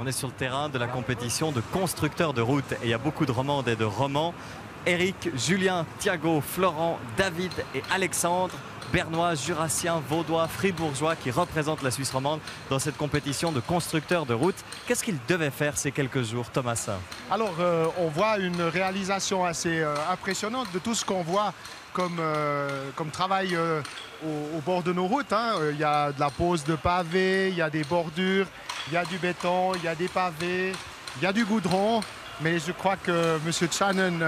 On est sur le terrain de la compétition de constructeurs de route et il y a beaucoup de romandes et de romans. Eric, Julien, Thiago, Florent, David et Alexandre, bernois, jurassiens, vaudois, fribourgeois qui représentent la Suisse romande dans cette compétition de constructeurs de route. Qu'est-ce qu'ils devaient faire ces quelques jours, Thomas? Alors, on voit une réalisation assez impressionnante de tout ce qu'on voit comme travail au bord de nos routes. Il y a de la pose de pavés, il y a des bordures, il y a du béton, il y a des pavés, il y a du goudron. Mais je crois que M. Shannon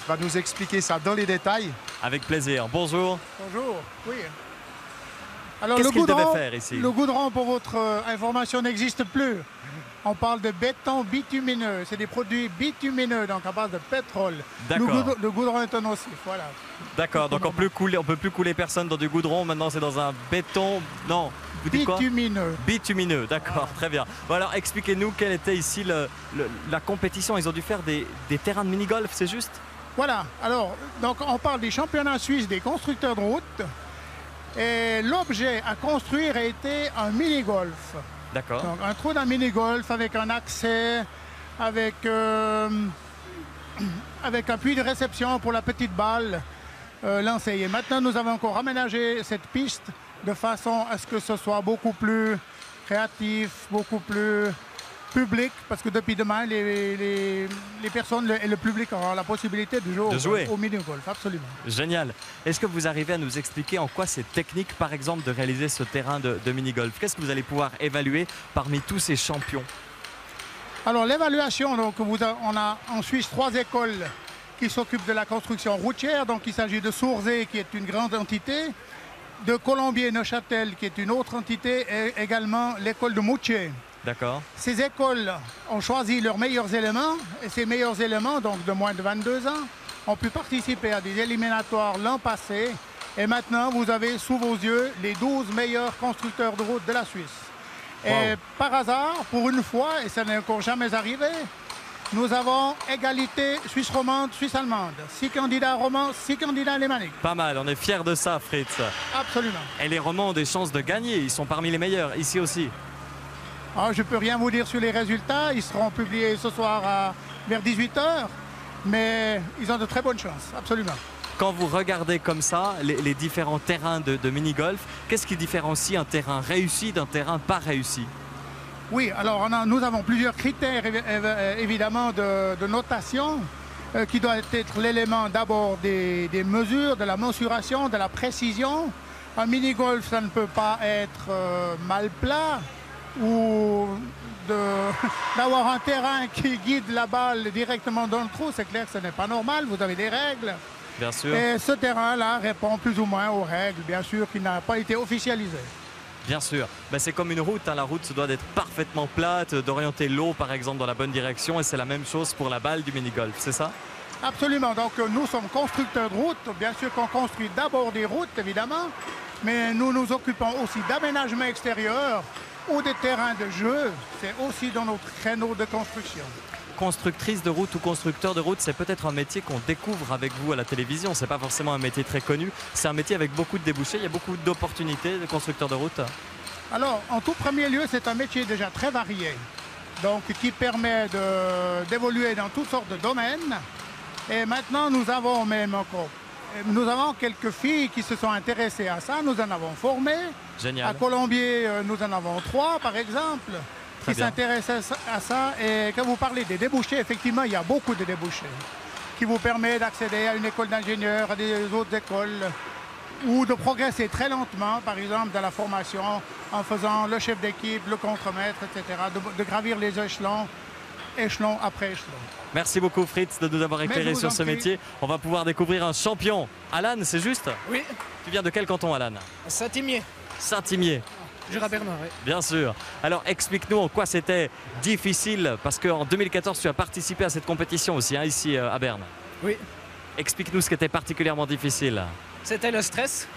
va nous expliquer ça dans les détails. Avec plaisir. Bonjour. Bonjour, oui. Alors, qu'est-ce qu'il devait faire ici? Le goudron, pour votre information, n'existe plus. On parle de béton bitumineux. C'est des produits bitumineux, donc à base de pétrole. Le goudron est un nocif, voilà. D'accord, donc on ne peut plus couler personne dans du goudron. Maintenant, c'est dans un béton... Non, vous dites quoi? Bitumineux. Bitumineux, d'accord, très bien. Bon, alors, expliquez-nous quelle était ici la compétition. Ils ont dû faire des terrains de mini-golf, c'est juste? Voilà, alors, donc on parle des championnats suisses des constructeurs de route. Et l'objet à construire a été un mini-golf. D'accord. Donc un trou d'un mini-golf avec un accès, avec un puits de réception pour la petite balle lancée. Et maintenant, nous avons encore aménagé cette piste de façon à ce que ce soit beaucoup plus créatif, beaucoup plus public, parce que depuis demain, les personnes et le public auront la possibilité de jouer au mini-golf, absolument. Génial. Est-ce que vous arrivez à nous expliquer en quoi c'est technique, par exemple, de réaliser ce terrain de mini-golf? Qu'est-ce que vous allez pouvoir évaluer parmi tous ces champions? Alors, l'évaluation, donc, on a en Suisse 3 écoles qui s'occupent de la construction routière. Donc, il s'agit de Sourzé, qui est une grande entité, de Colombier-Neuchâtel, qui est une autre entité, et également l'école de Moutier. D'accord. Ces écoles ont choisi leurs meilleurs éléments, et ces meilleurs éléments, donc de moins de 22 ans, ont pu participer à des éliminatoires l'an passé. Et maintenant, vous avez sous vos yeux les 12 meilleurs constructeurs de route de la Suisse. Wow. Et par hasard, pour une fois, et ça n'est encore jamais arrivé, nous avons égalité Suisse romande, Suisse allemande. 6 candidats romans, 6 candidats alémaniques. Pas mal, on est fiers de ça, Fritz. Absolument. Et les romans ont des chances de gagner, ils sont parmi les meilleurs, ici aussi. Ah, je ne peux rien vous dire sur les résultats, ils seront publiés ce soir vers 18 h, mais ils ont de très bonnes chances, absolument. Quand vous regardez comme ça les différents terrains de mini-golf, qu'est-ce qui différencie un terrain réussi d'un terrain pas réussi? Oui, alors nous avons plusieurs critères évidemment de notation qui doit être l'élément d'abord des mesures, de la mensuration, de la précision. Un mini-golf, ça ne peut pas être mal plat ou d'avoir un terrain qui guide la balle directement dans le trou. C'est clair que ce n'est pas normal, vous avez des règles. Bien sûr. Et ce terrain-là répond plus ou moins aux règles, bien sûr, qui n'a pas été officialisé. Bien sûr, ben, c'est comme une route, la route se doit d'être parfaitement plate, d'orienter l'eau par exemple dans la bonne direction, et c'est la même chose pour la balle du mini-golf, c'est ça? Absolument, donc nous sommes constructeurs de routes, bien sûr qu'on construit d'abord des routes évidemment, mais nous nous occupons aussi d'aménagement extérieur ou des terrains de jeu, c'est aussi dans notre créneau de construction. Constructrice de route ou constructeur de route, c'est peut-être un métier qu'on découvre avec vous à la télévision. C'est pas forcément un métier très connu. C'est un métier avec beaucoup de débouchés. Il y a beaucoup d'opportunités de constructeur de route. Alors, en tout premier lieu, c'est un métier déjà très varié, donc qui permet d'évoluer dans toutes sortes de domaines. Et maintenant, nous avons quelques filles qui se sont intéressées à ça. Nous en avons formé. Génial. À Colombier, nous en avons 3, par exemple. Qui s'intéressent à ça. Et quand vous parlez des débouchés, effectivement, il y a beaucoup de débouchés qui vous permettent d'accéder à une école d'ingénieur, à des autres écoles, ou de progresser très lentement, par exemple, dans la formation, en faisant le chef d'équipe, le contremaître, etc., de gravir les échelons, échelon après échelon. Merci beaucoup, Fritz, de nous avoir éclairé sur ce métier. On va pouvoir découvrir un champion. Alan, c'est juste? Oui. Tu viens de quel canton, Alan? Saint-Imier. Saint-Imier. Jura-Bernois, oui. Bien sûr. Alors explique-nous en quoi c'était difficile, parce qu'en 2014 tu as participé à cette compétition aussi, ici à Berne. Oui. Explique-nous ce qui était particulièrement difficile. C'était le stress,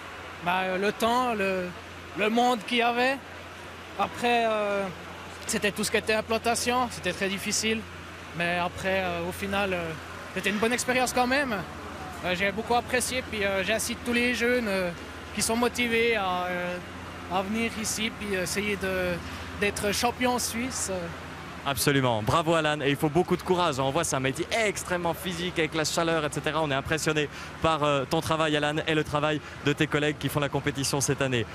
le temps, le monde qu'il y avait. Après, c'était tout ce qui était implantation, c'était très difficile. Mais après, au final, c'était une bonne expérience quand même. J'ai beaucoup apprécié, puis j'incite tous les jeunes qui sont motivés à venir ici puis essayer d'être champion suisse Absolument. Bravo Alan. Et il faut beaucoup de courage. On voit, c'est un métier extrêmement physique avec la chaleur, etc. On est impressionné par ton travail Alan et le travail de tes collègues qui font la compétition cette année.